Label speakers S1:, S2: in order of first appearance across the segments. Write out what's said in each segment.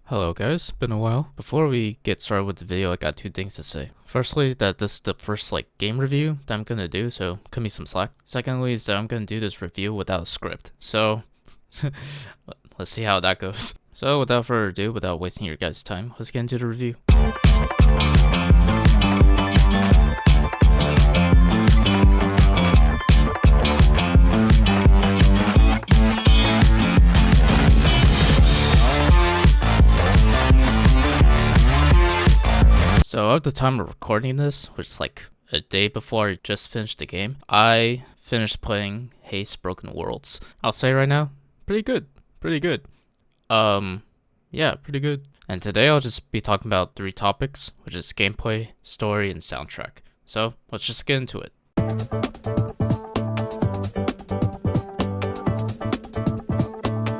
S1: Hello guys, been a while. Before we get started with the video, I got two things to say. Firstly, that this is the first game review that I'm gonna do, so cut me some slack. Secondly is that I'm gonna do this review without a script, so let's see how that goes. So without further ado, without wasting your guys' time, let's get into the review. So at the time of recording this, which is like a day before I just finished the game, I finished playing Haste Broken Worlds. I'll say right now, pretty good. Pretty good. Yeah, pretty good. And today I'll just be talking about three topics, which is gameplay, story, and soundtrack. So let's just get into it.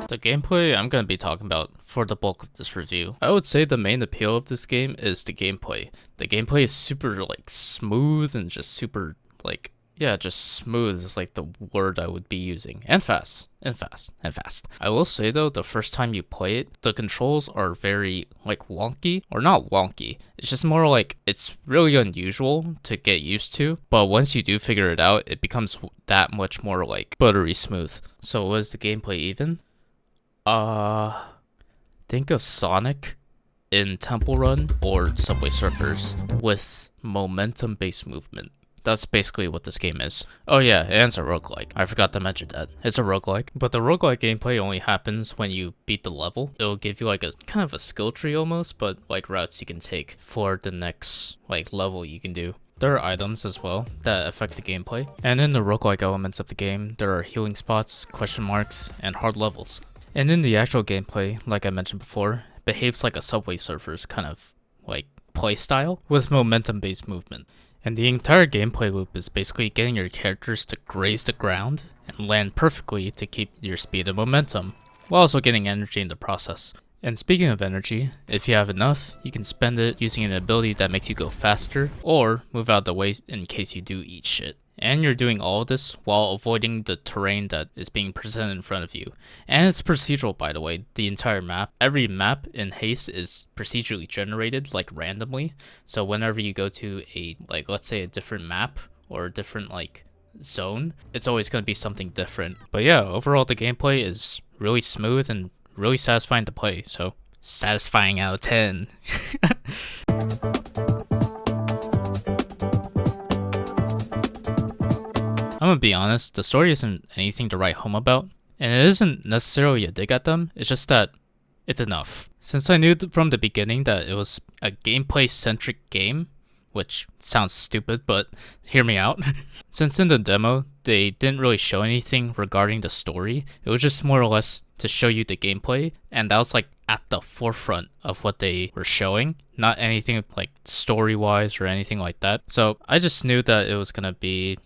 S1: The gameplay I'm going to be talking about for the bulk of this review. I would say the main appeal of this game is the gameplay. The gameplay is super smooth and just super just smooth is the word I would be using. And fast. I will say though, the first time you play it, the controls are very wonky, or not wonky. It's just more it's really unusual to get used to, but once you do figure it out, it becomes that much more buttery smooth. So was the gameplay even? Think of Sonic in Temple Run or Subway Surfers with momentum-based movement. That's basically what this game is. Oh yeah, and it's a roguelike. I forgot to mention that. It's a roguelike. But the roguelike gameplay only happens when you beat the level. It'll give you a kind of a skill tree almost, but routes you can take for the next level you can do. There are items as well that affect the gameplay. And in the roguelike elements of the game, there are healing spots, question marks, and hard levels. And in the actual gameplay, like I mentioned before, it behaves like a Subway Surfers kind of play style with momentum-based movement. And the entire gameplay loop is basically getting your characters to graze the ground and land perfectly to keep your speed and momentum, while also getting energy in the process. And speaking of energy, if you have enough, you can spend it using an ability that makes you go faster, or move out of the way in case you do eat shit. And you're doing all of this while avoiding the terrain that is being presented in front of you. And it's procedural, by the way, the entire map. Every map in Haste is procedurally generated, randomly. So whenever you go to a, let's say a different map or a different, zone, it's always going to be something different. But yeah, overall the gameplay is really smooth and really satisfying to play. So, satisfying out of 10. I'm gonna be honest, the story isn't anything to write home about, and it isn't necessarily a dig at them, it's just that it's enough. Since I knew from the beginning that it was a gameplay-centric game, which sounds stupid, but hear me out. Since in the demo, they didn't really show anything regarding the story, it was just more or less to show you the gameplay, and that was at the forefront of what they were showing, not anything story-wise or anything like that. So I just knew that it was gonna be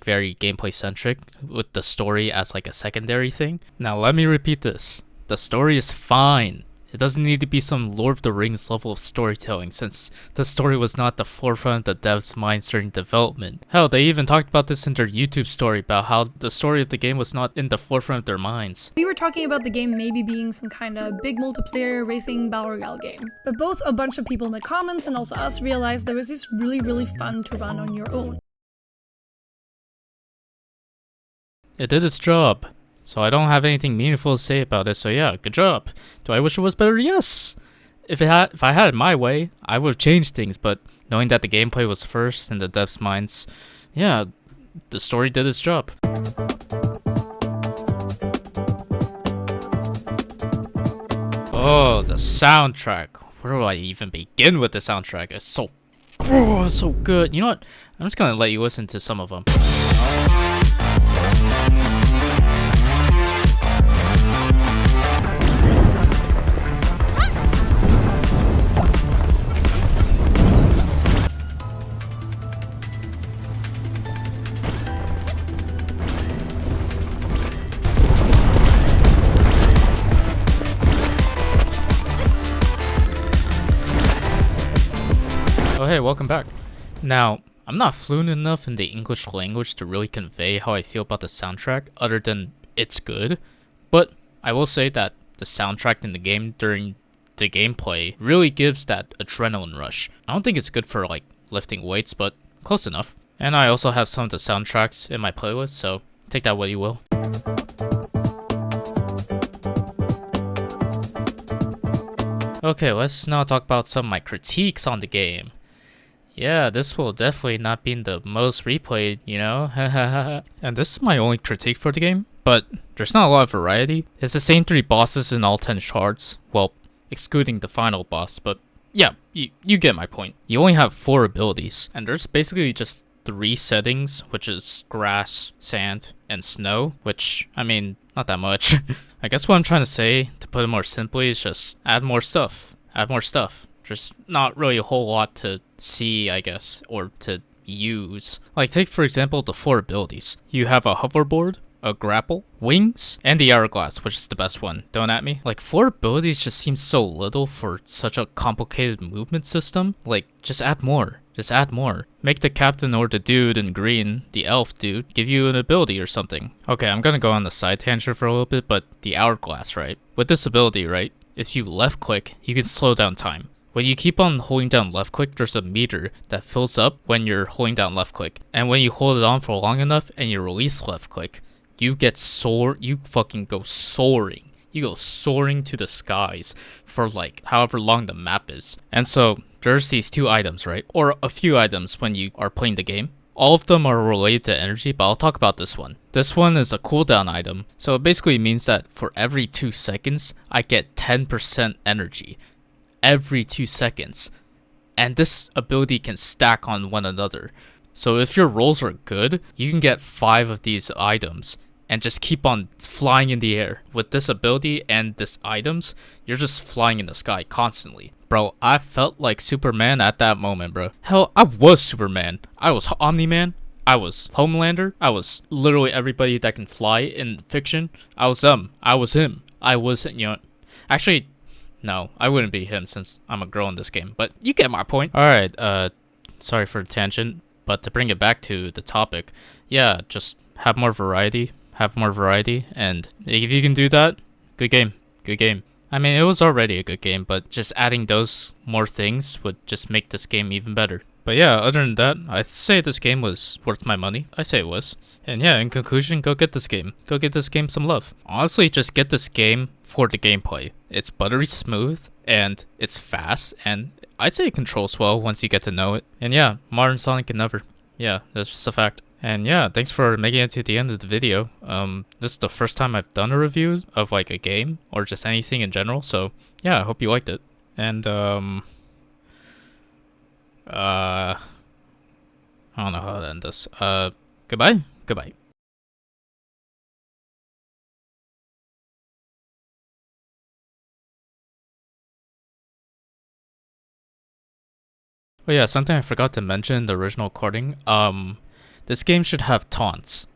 S1: very gameplay centric with the story as a secondary thing. Now let me repeat this. The story is fine. It doesn't need to be some Lord of the Rings level of storytelling, since the story was not the forefront of the devs' minds during development. Hell, they even talked about this in their YouTube story about how the story of the game was not in the forefront of their minds.
S2: We were talking about the game maybe being some kind of big multiplayer racing battle royale game. But both a bunch of people in the comments and also us realized that it was just really fun to run on your own.
S1: It did its job, so I don't have anything meaningful to say about it, so yeah, good job. Do I wish it was better? Yes! If I had it my way, I would have changed things, but knowing that the gameplay was first in the devs' minds, yeah, the story did its job. Oh, the soundtrack. Where do I even begin with the soundtrack? It's so good. You know what? I'm just gonna let you listen to some of them. Oh hey, welcome back. Now, I'm not fluent enough in the English language to really convey how I feel about the soundtrack other than it's good, but I will say that the soundtrack in the game during the gameplay really gives that adrenaline rush. I don't think it's good for like lifting weights, but close enough. And I also have some of the soundtracks in my playlist, so take that what you will. Okay, let's now talk about some of my critiques on the game. Yeah, this will definitely not be the most replayed, you know? And this is my only critique for the game, but there's not a lot of variety. It's the same 3 bosses in all 10 shards. Well, excluding the final boss, but yeah, you get my point. You only have 4 abilities, and there's basically just 3 settings, which is grass, sand, and snow, which, I mean, not that much. I guess what I'm trying to say, to put it more simply, is just add more stuff. Add more stuff. There's not really a whole lot to see, I guess, or to use. Like, take for example the 4 abilities. You have a hoverboard, a grapple, wings, and the hourglass, which is the best one. Don't at me. Like, 4 abilities just seems so little for such a complicated movement system. Like, just add more. Just add more. Make the captain or the dude in green, the elf dude, give you an ability or something. Okay, I'm gonna go on the side tangent for a little bit, but the hourglass, right? With this ability, right? If you left click, you can slow down time. When you keep on holding down left click, there's a meter that fills up when you're holding down left click. And when you hold it on for long enough and you release left click, you fucking go soaring. You go soaring to the skies for like however long the map is. And so there's these 2 items, right? Or a few items when you are playing the game. All of them are related to energy, but I'll talk about this one. This one is a cooldown item. So it basically means that for every 2 seconds, I get 10% energy. Every 2 seconds, and this ability can stack on one another. So if your rolls are good, you can get 5 of these items and just keep on flying in the air. With this ability and this items, you're just flying in the sky constantly. Bro, I felt like Superman at that moment, bro. Hell, I was Superman. I was Omni-Man. I was Homelander. I was literally everybody that can fly in fiction. I was them. I was him. I was, you know, actually, no, I wouldn't be him since I'm a girl in this game, but you get my point. Alright, sorry for the tangent, but to bring it back to the topic, yeah, just have more variety, and if you can do that, good game, good game. I mean, it was already a good game, but just adding those more things would just make this game even better. But yeah, other than that, I'd say this game was worth my money. I say it was. And yeah, in conclusion, go get this game. Go get this game some love. Honestly, just get this game for the gameplay. It's buttery smooth, and it's fast, and I'd say it controls well once you get to know it. And yeah, modern Sonic can never. Yeah, that's just a fact. And yeah, thanks for making it to the end of the video. This is the first time I've done a review of like a game, or just anything in general, so yeah, I hope you liked it. And I don't know how to end this. Goodbye? Goodbye. Oh yeah, something I forgot to mention in the original recording. This game should have taunts.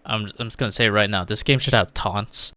S1: I'm just gonna say right now, this game should have taunts.